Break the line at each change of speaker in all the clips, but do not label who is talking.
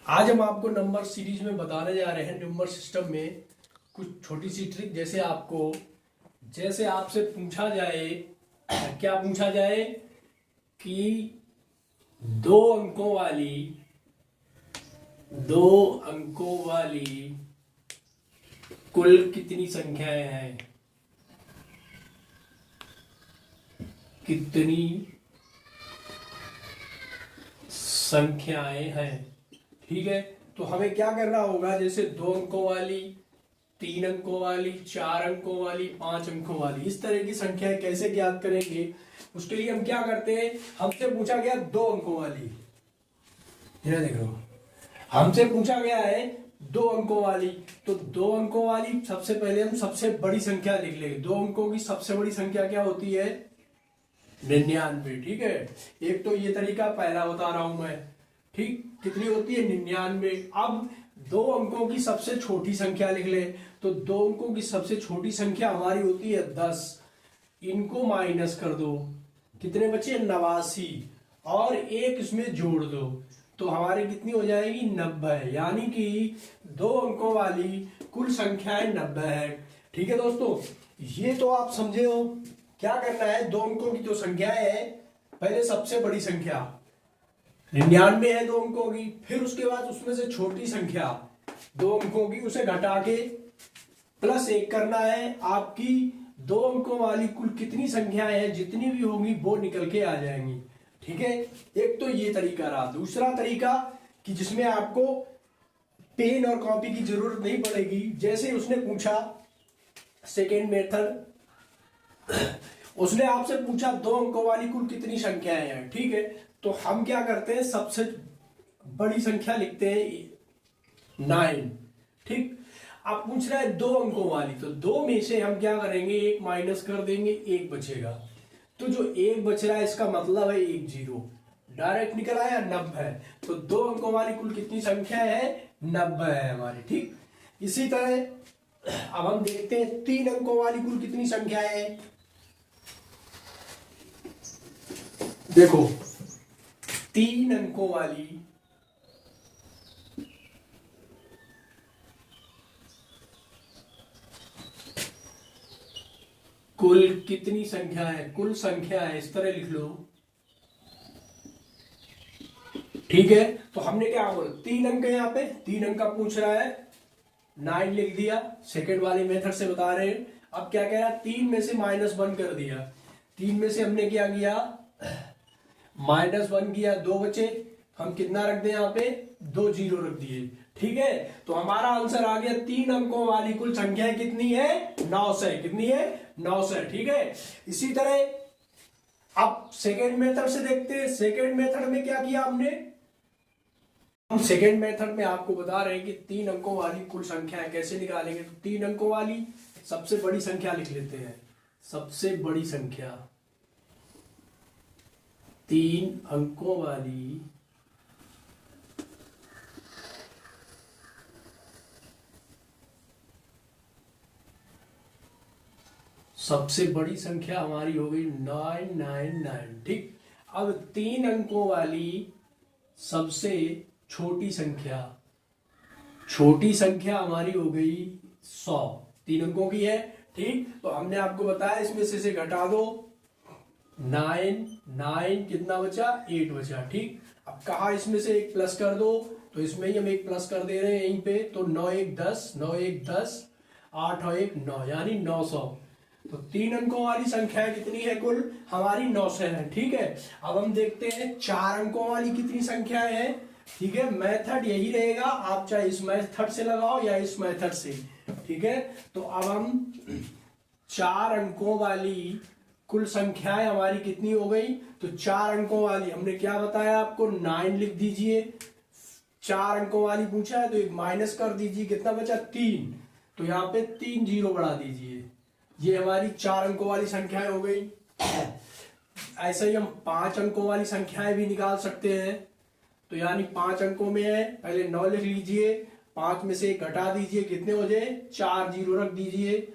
आज हम आपको नंबर सीरीज में बताने जा रहे हैं नंबर सिस्टम में कुछ छोटी सी ट्रिक। जैसे आपसे पूछा जाए, क्या पूछा जाए कि दो अंकों वाली कुल कितनी संख्याएं हैं, कितनी संख्याएं हैं। ठीक है, तो हमें क्या करना होगा, जैसे 2 अंकों वाली, 3 अंकों वाली, 4 अंकों वाली, 5 अंकों वाली, इस तरह की संख्याएं कैसे ज्ञात करेंगे। उसके लिए हम क्या करते हैं, हमसे पूछा गया 2 अंकों वाली, ये देख लो, हमसे पूछा गया है 2 अंकों वाली। तो 2 अंकों वाली सबसे पहले हम सबसे बड़ी संख्या लिख लेंगे। 2 अंकों की सबसे बड़ी संख्या क्या होती है, 99। ठीक है, एक तो ये तरीका पहला बता रहा हूं मैं। ठीक, कितनी होती है, 99। अब 2 अंकों की सबसे छोटी संख्या लिख ले, तो 2 अंकों की सबसे छोटी संख्या हमारी होती है 10। इनको माइनस कर दो, कितने बचे, 89, और एक इसमें जोड़ दो तो हमारे कितनी हो जाएगी, 90। यानी कि 2 अंकों वाली कुल संख्याएं 90 है। ठीक है दोस्तों, ये तो आप समझे हो। क्या करना है, 2 अंकों की जो संख्याएं है, पहले सबसे बड़ी संख्या 99 है 2 अंकों की, फिर उसके बाद उसमें से छोटी संख्या 2 अंकों की, उसे घटा के प्लस 1 करना है। आपकी 2 अंकों वाली कुल कितनी संख्याएं हैं, जितनी भी होंगी वो निकल के आ जाएंगी। ठीक है, एक तो ये तरीका रहा। दूसरा तरीका कि जिसमें आपको पेन और कॉपी की जरूरत नहीं पड़ेगी। जैसे उसने पूछा, सेकेंड मेथड, उसने आपसे पूछा 2 अंकों वाली कुल कितनी संख्याएं हैं। ठीक है, तो हम क्या करते हैं, सबसे बड़ी संख्या लिखते हैं 9। ठीक, अब पूछ रहा है 2 अंकों वाली, तो 2 में से हम क्या करेंगे, 1 माइनस कर देंगे, 1 बचेगा। तो जो 1 बच रहा है इसका मतलब है 1 0 डायरेक्ट निकल आया, 90 है। तो 2 अंकों वाली कुल कितनी संख्या है, 90 है हमारी। ठीक, इसी तरह अब हम देखते हैं 3 अंकों वाली कुल कितनी संख्या है। देखो, 3 अंकों वाली कुल कितनी संख्या है, कुल संख्या है, इस तरह लिख लो। ठीक है, तो हमने क्या बोला, 3 अंक है यहाँ पे, 3 अंक का पूछ रहा है, 9 लिख दिया, सेकेंड वाले मेथड से बता रहे हैं। अब क्या कह रहा है, 3 में से -1 कर दिया। 3 में से हमने क्या किया, -1 किया, 2 बचे, हम कितना रख दें यहाँ पे, 2 0 रख दिए। ठीक है, तो हमारा आंसर आ गया, 3 अंकों वाली कुल संख्या कितनी है, 900। कितनी है, 900। ठीक है, इसी तरह अब सेकेंड मेथड से देखते हैं। सेकेंड मेथड में क्या किया हमने, हम सेकेंड मेथड में आपको बता रहे हैं कि 3 अंकों वाली कुल संख्या कैसे निकालेंगे। तो 3 अंकों वाली सबसे बड़ी संख्या लिख लेते हैं। सबसे बड़ी संख्या 3 अंकों वाली सबसे बड़ी संख्या हमारी हो गई 999। ठीक, अब 3 अंकों वाली सबसे छोटी संख्या हमारी हो गई 100। 3 अंकों की है। ठीक, तो हमने आपको बताया इसमें से घटा दो, 9 कितना बचा, 8 बचा। ठीक, अब कहा इसमें से एक प्लस कर दो, तो इसमें ही हम एक प्लस कर दे रहे हैं यहीं पे। तो 9 1 10, 9 1 10, 8 और 1 9, यानी 900। तो 3 अंकों वाली संख्या कितनी है, कुल हमारी 900 है। ठीक है, अब हम देखते हैं 4 अंकों वाली कितनी संख्या है। ठीक है, मेथड यही रहेगा, आप चाहे इस मेथड से लगाओ या इस मेथड से। ठीक है, तो अब हम 4 अंकों वाली कुल संख्याएं हमारी कितनी हो गई, तो 4 अंकों वाली हमने क्या बताया आपको, 9 लिख दीजिए। 4 अंकों वाली पूछा है तो एक माइनस कर दीजिए, कितना बचा, 3। तो यहाँ पे 3 0 बढ़ा दीजिए। ये हमारी 4 अंकों वाली संख्याएं हो गई। ऐसे ही हम 5 अंकों वाली संख्याएं भी निकाल सकते हैं। तो यानी 5 अंकों में है, पहले 9 लिख लीजिए, 5 में से 1 घटा दीजिए, कितने हो जाए, 4 0 रख दीजिए।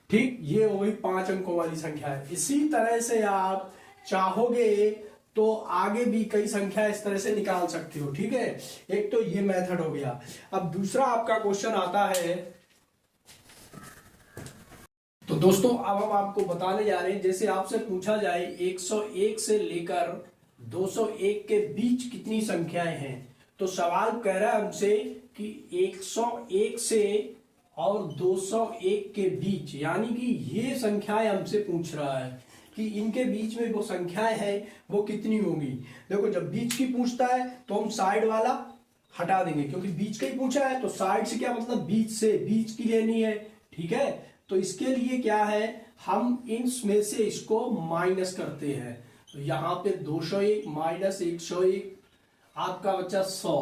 ठीक, ये हो गई 5 अंकों वाली संख्या है। इसी तरह से आप चाहोगे तो आगे भी कई संख्या इस तरह से निकाल सकते हो। ठीक है, एक तो ये मेथड हो गया। अब दूसरा आपका क्वेश्चन आता है, तो दोस्तों अब हम आपको बताने जा रहे हैं, जैसे आपसे पूछा जाए 101 से लेकर 201 के बीच कितनी संख्याएं हैं। तो सवाल कह रहा है हमसे कि 101 से और 201 के बीच, यानी कि ये संख्याएं हमसे पूछ रहा है कि इनके बीच में वो संख्याएं हैं वो कितनी होंगी। देखो जब बीच की पूछता है तो हम साइड वाला हटा देंगे, क्योंकि बीच का ही पूछा है तो साइड से क्या मतलब बीच से, बीच की लेनी है। ठीक है, तो इसके लिए क्या है, हम इसमें से इसको माइनस करते हैं। तो यहाँ पे 201 माइनस 101 आपका बचा 100।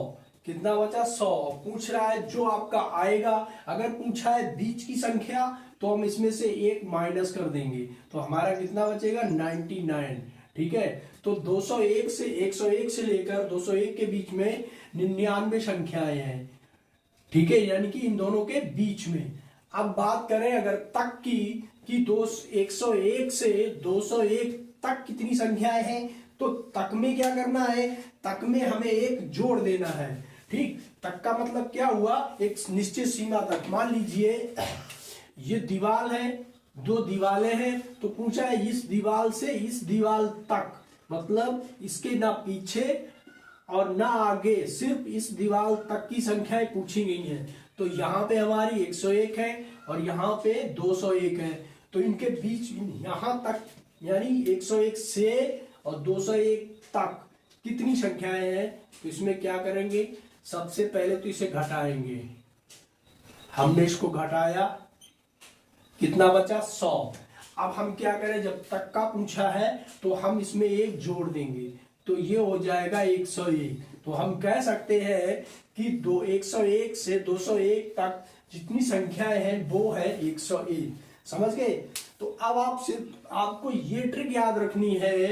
कितना बचा 100। पूछ रहा है जो आपका आएगा, अगर पूछा है बीच की संख्या तो हम इसमें से एक माइनस कर देंगे, तो हमारा कितना बचेगा 99। ठीक है, तो 201 से 101 से लेकर 201 के बीच में 99 संख्याएं हैं। ठीक है, यानी कि इन दोनों के बीच में। अब बात करें अगर तक की कि 101 से 201 तक कितनी संख्याएं हैं, तो तक में क्या करना है, तक में हमें एक जोड़ देना है। ठीक, तक का मतलब क्या हुआ, एक निश्चित सीमा तक। मान लीजिए ये दीवार है, दो दीवारें हैं, तो पूछा है इस दीवार से इस दीवार तक, मतलब इसके ना पीछे और ना आगे, सिर्फ इस दीवार तक की संख्याएं पूछी गई हैं। तो यहाँ पे हमारी 101 है और यहाँ पे 201 है, तो इनके बीच यहाँ तक यानी 101 से और 201 तक कितनी संख्याएं हैं। तो इसमें क्या करेंगे, सबसे पहले तो इसे घटाएंगे। हमने इसको घटाया, कितना बचा 100। अब हम क्या करें, जब तक का पूछा है तो हम इसमें एक जोड़ देंगे, तो ये हो जाएगा 101। तो हम कह सकते हैं कि 101 से 201 तक जितनी संख्याएं हैं वो है 101। समझ गए। तो अब आपको ये ट्रिक याद रखनी है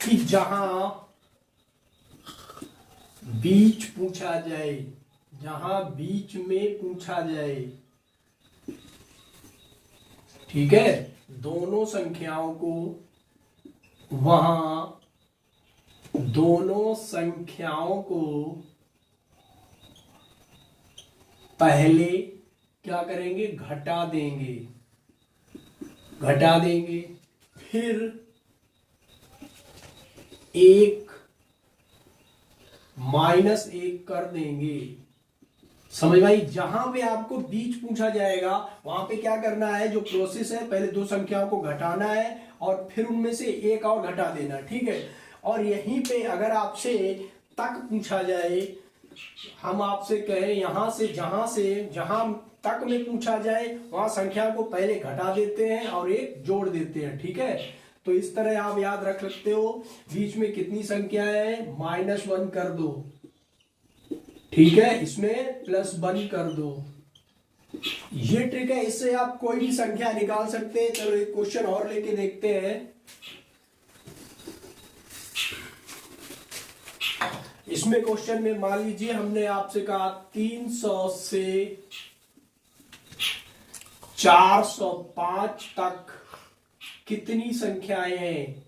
कि जहां बीच पूछा जाए, जहां बीच में पूछा जाए, ठीक है, दोनों संख्याओं को, वहां दोनों संख्याओं को पहले क्या करेंगे, घटा देंगे, घटा देंगे, फिर एक माइनस एक कर देंगे। समझ भाई, जहां पे आपको बीच पूछा जाएगा वहां पे क्या करना है, जो प्रोसेस है, पहले दो संख्याओं को घटाना है और फिर उनमें से एक और घटा देना। ठीक है, और यहीं पे अगर आपसे तक पूछा जाए, हम आपसे कहें यहां से जहां तक में पूछा जाए वहां संख्या को पहले घटा देते हैं और एक जोड़ देते हैं। ठीक है, तो इस तरह आप याद रख सकते हो, बीच में कितनी संख्या है, -1 कर दो। ठीक है, इसमें +1 कर दो। ये ट्रिक है, इससे आप कोई भी संख्या निकाल सकते हैं। चलो एक क्वेश्चन और लेके देखते हैं। इसमें क्वेश्चन में मान लीजिए हमने आपसे कहा 300 से 405 तक कितनी संख्याएं हैं।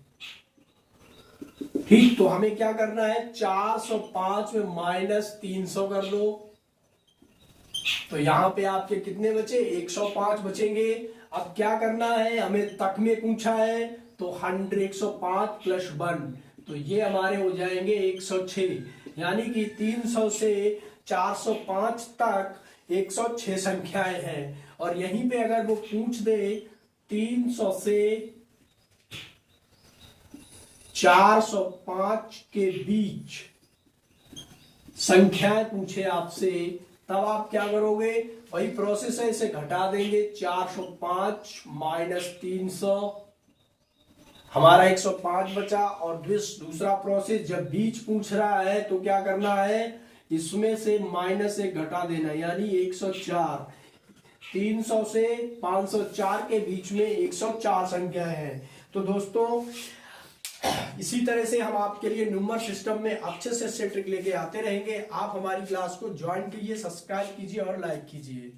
ठीक, तो हमें क्या करना है, 405 में -300 कर दो, तो यहां पे आपके कितने बचे, 105 बचेंगे। अब क्या करना है, हमें तक में पूछा है तो 105 + 1, तो ये हमारे हो जाएंगे 106। यानी कि 300 से 405 तक 106 संख्याएं हैं। और यहीं पे अगर वो पूछ दे 300 से 405 के बीच संख्याएं पूछे आपसे, तब आप क्या करोगे, वही प्रोसेस है, इसे घटा देंगे। 405 - 300, हमारा 105 बचा। और दूसरा प्रोसेस, जब बीच पूछ रहा है तो क्या करना है, इसमें से -1 घटा देना, यानी 104। 300 से 504 के बीच में 104 संख्याएं हैं। तो दोस्तों इसी तरह से हम आपके लिए न्यूमर सिस्टम में अच्छे से ट्रिक लेके आते रहेंगे। आप हमारी क्लास को ज्वाइन कीजिए, सब्सक्राइब कीजिए और लाइक कीजिए।